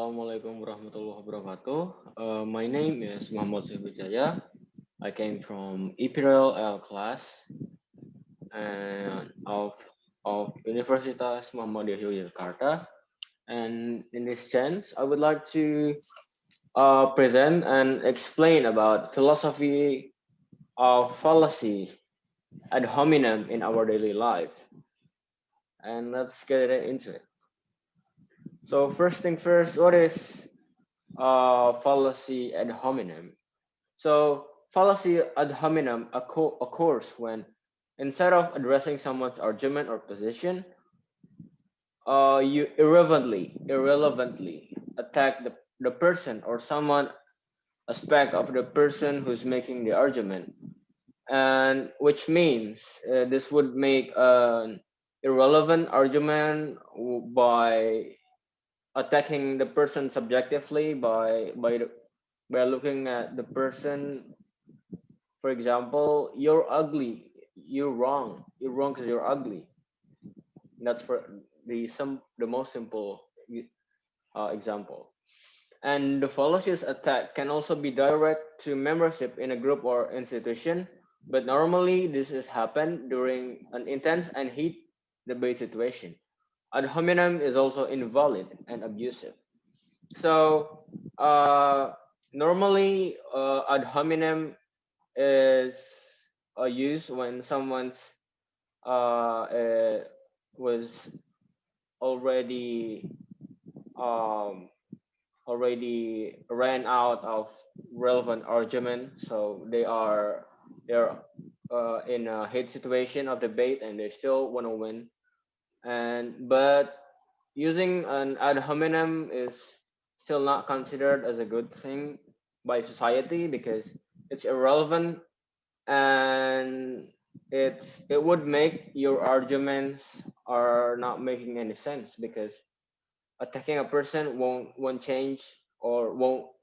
Assalamualaikum warahmatullahi wabarakatuh. My name is Muhammad Wijaya. I came from Imperial L class and of Universitas Muhammadiyah Yogyakarta. And in this chance, I would like to present and explain about philosophy of fallacy ad hominem in our daily life. And let's get into it. So first thing first, what is fallacy ad hominem? So fallacy ad hominem occurs when instead of addressing someone's argument or position, you irrelevantly attack the person or someone aspect of the person who's making the argument, and which means this would make an irrelevant argument by attacking the person subjectively by looking at the person. For example, you're ugly, you're wrong because you're ugly. That's for the most simple example. And the fallacious attack can also be direct to membership in a group or institution, but normally this is happen during an intense and heat debate situation. Ad hominem is also invalid and abusive. So normally ad hominem is used when someone's was already um, already ran out of relevant argument, so they're in a hate situation of debate and they still want to win. And but using an ad hominem is still not considered as a good thing by society because it's irrelevant, and it would make your arguments are not making any sense because attacking a person won't change or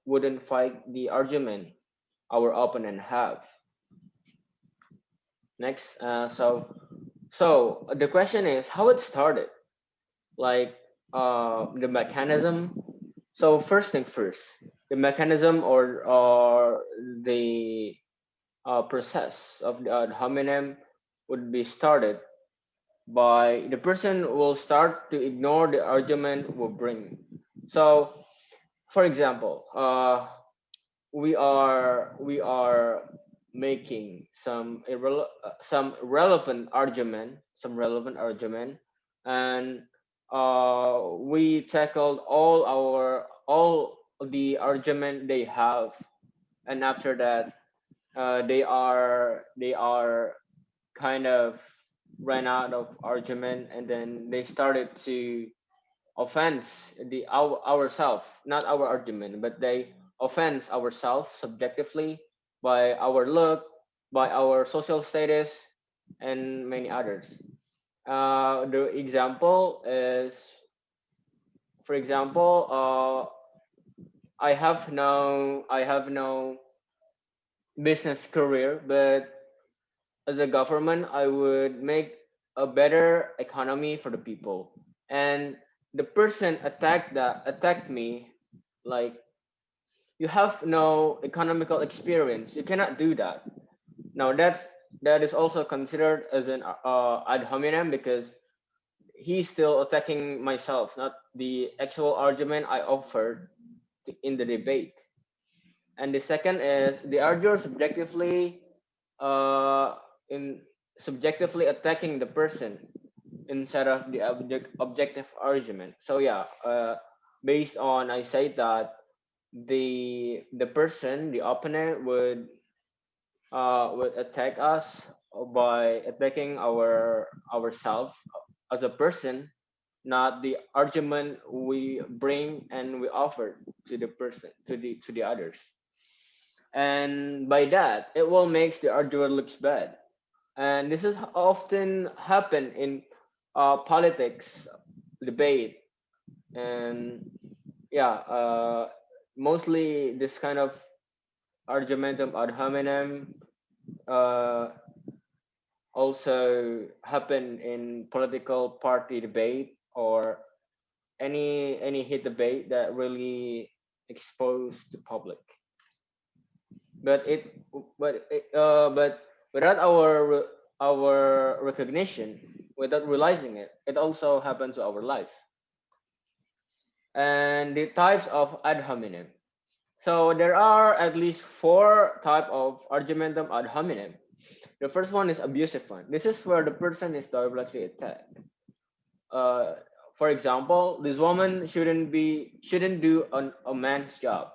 wouldn't fight the argument our opponent have. Next, so the question is how it started, like the mechanism. So first thing first, the mechanism or the process of the ad hominem would be started by the person will start to ignore the argument will bring. So, for example, we are making some relevant argument, and we tackled all the argument they have, and after that, they are kind of ran out of argument, and then they started to offense ourselves, not our argument, but they offense ourselves subjectively by our look, by our social status, and many others. The example is, for example, I have no business career, but as a government, I would make a better economy for the people. And the person attacked me like, you have no economical experience. You cannot do that. Now that is also considered as an ad hominem because he's still attacking myself, not the actual argument I offered in the debate. And the second is the arguer uh, in subjectively attacking the person instead of the objective argument. So yeah, based on I say that the person, the opponent would attack us by attacking ourselves as a person, not the argument we bring and we offer to the person, to the others. And by that, it will makes the arguer looks bad. And this is often happen in politics debate, and yeah, mostly this kind of argumentum ad hominem uh, also happen in political party debate or any hit debate that really exposed the public. But but without our recognition, without realizing it, it also happens to our life. And the types of ad hominem. So there are at least four type of argumentum ad hominem. The first one is abusive one. This is where the person is directly attacked. Uh, for example, this woman shouldn't do a man's job.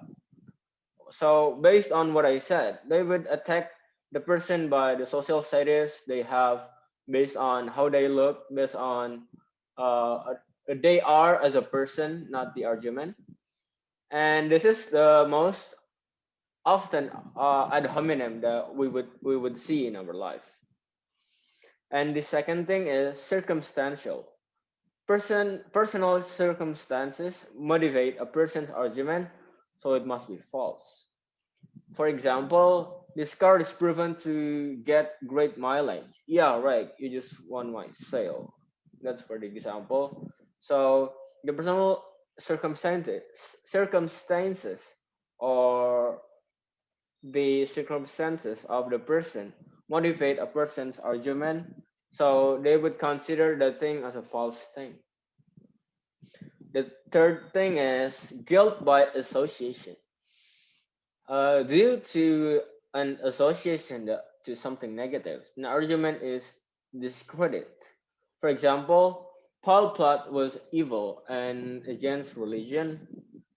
So based on what I said, they would attack the person by the social status they have, based on how they look, based on uh, they are as a person, not the argument. And this is the most often ad hominem that we would see in our life. And the second thing is circumstantial. Personal circumstances motivate a person's argument, so it must be false. For example, this car is proven to get great mileage. Yeah, right. You just won my sale. That's for the example. So the personal circumstances, circumstances, or the circumstances of the person motivate a person's argument. So they would consider the thing as a false thing. The third thing is guilt by association. Due to an association to something negative, an argument is discredit. For example, Paul Platt was evil and against religion,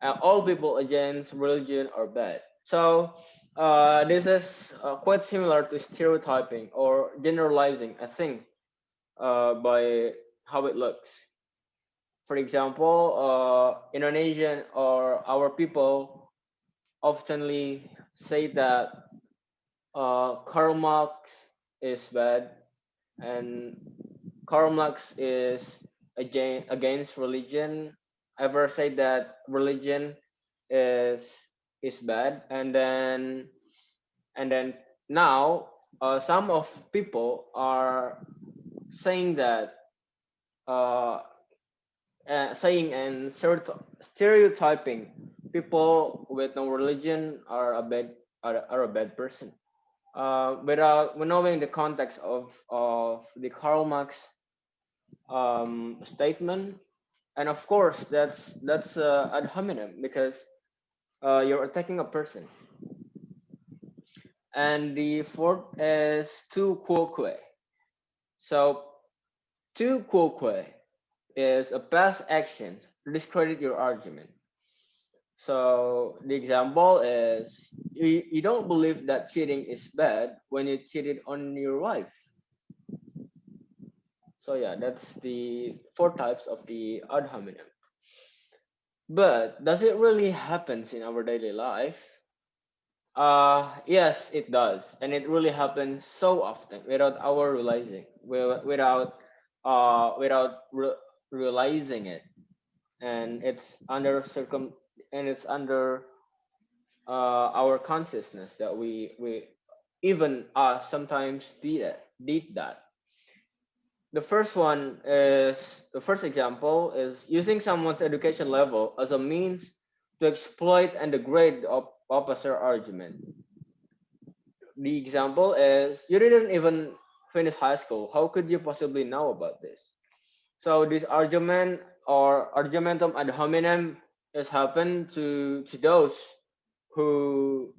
and all people against religion are bad. So this is quite similar to stereotyping or generalizing a thing by how it looks. For example, Indonesian or our people oftenly say that Karl Marx is bad and Karl Marx is against religion. Ever say that religion is is bad, and then now some of people are saying that uh, saying and stereotyping people with no religion are a bad person without knowing the context of the Karl Marx statement. And of course, that's ad hominem because you're attacking a person. And the fourth is tu quoque. So tu quoque is a past action to discredit your argument. So the example is you don't believe that cheating is bad when you cheated on your wife. So yeah, that's the four types of the ad hominem. But does it really happen in our daily life? Yes, it does, and it really happens so often without our realizing, without realizing it, and it's under our consciousness that we even sometimes did that. The first example is using someone's education level as a means to exploit and degrade the opposite argument. The example is you didn't even finish high school. How could you possibly know about this? So this argument or argumentum ad hominem has happened to those who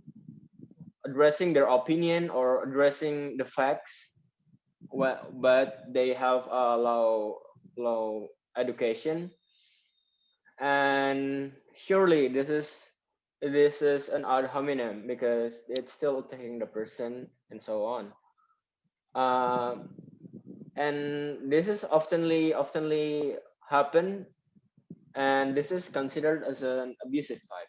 addressing their opinion or addressing the facts, well, but they have a low education, and surely this is an ad hominem because it's still attacking the person and so on. Um, and this is oftenly happen, and this is considered as an abusive type.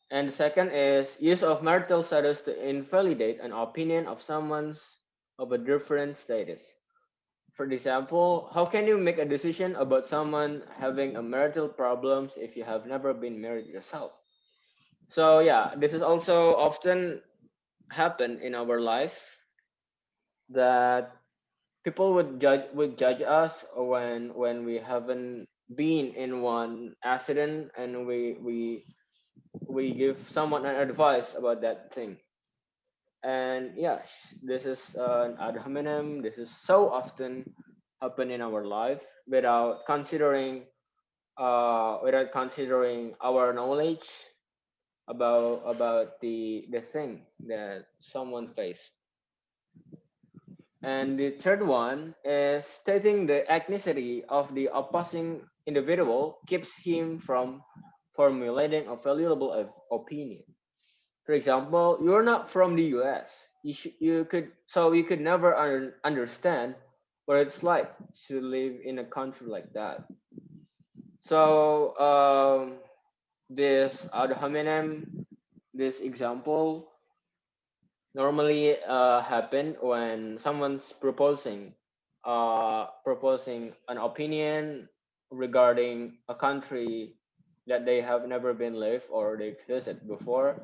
And the second is use of marital status to invalidate an opinion of someone's of a different status. For example, how can you make a decision about someone having a marital problems if you have never been married yourself? So yeah, this is also often happen in our life that people would judge us when we haven't been in one accident and we give someone an advice about that thing. And yes, this is an ad hominem. This is so often happen in our life without considering our knowledge about the thing that someone faced. And the third one is stating the ethnicity of the opposing individual keeps him from formulating a valuable opinion. For example, you're not from the US. You could never understand what it's like to live in a country like that. So this ad hominem, this example normally happen when someone's proposing an opinion regarding a country that they have never been live or they visit before.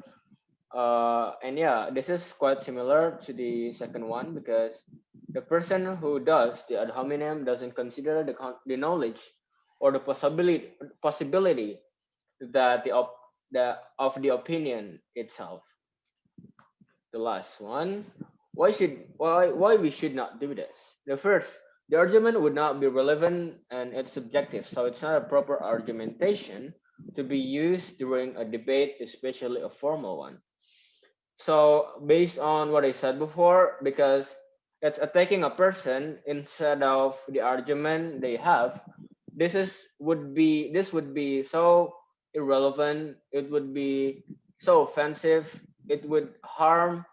And yeah, this is quite similar to the second one because the person who does the ad hominem doesn't consider the knowledge or the possibility that the opinion itself. The last one, why we should not do this? The first, the argument would not be relevant and it's subjective, so it's not a proper argumentation to be used during a debate, especially a formal one. So based on what I said before, because it's attacking a person instead of the argument they have, this would be so irrelevant. It would be so offensive. It would harm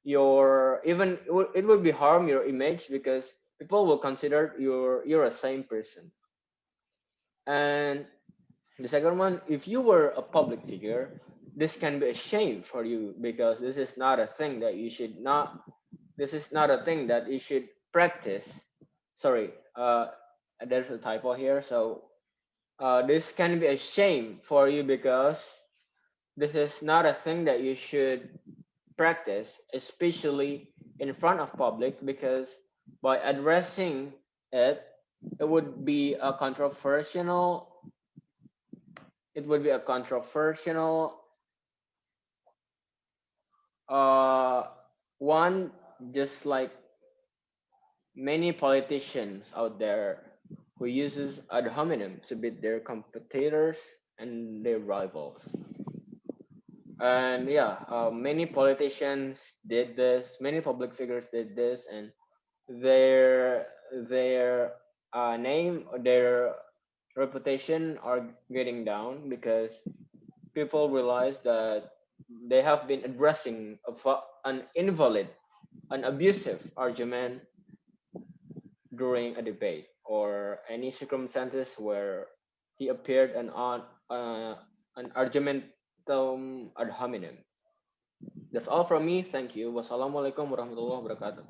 your even it would be harm your image because people will consider you're a same person. And the second one, if you were a public figure, this can be a shame for you because this is not a thing that you should not. This is not a thing that you should practice. Sorry, there's a typo here. So this can be a shame for you because this is not a thing that you should practice, especially in front of public, because by addressing it, it would be a controversial. It would be a controversial uh, one, just like many politicians out there who uses ad hominem to beat their competitors and their rivals. And yeah, many politicians did this. Many public figures did this, and their name, their reputation are getting down because people realize that they have been addressing an invalid, an abusive argument during a debate or any circumstances where he appeared an argumentum ad hominem. That's all from me. Thank you. Wassalamualaikum warahmatullahi wabarakatuh.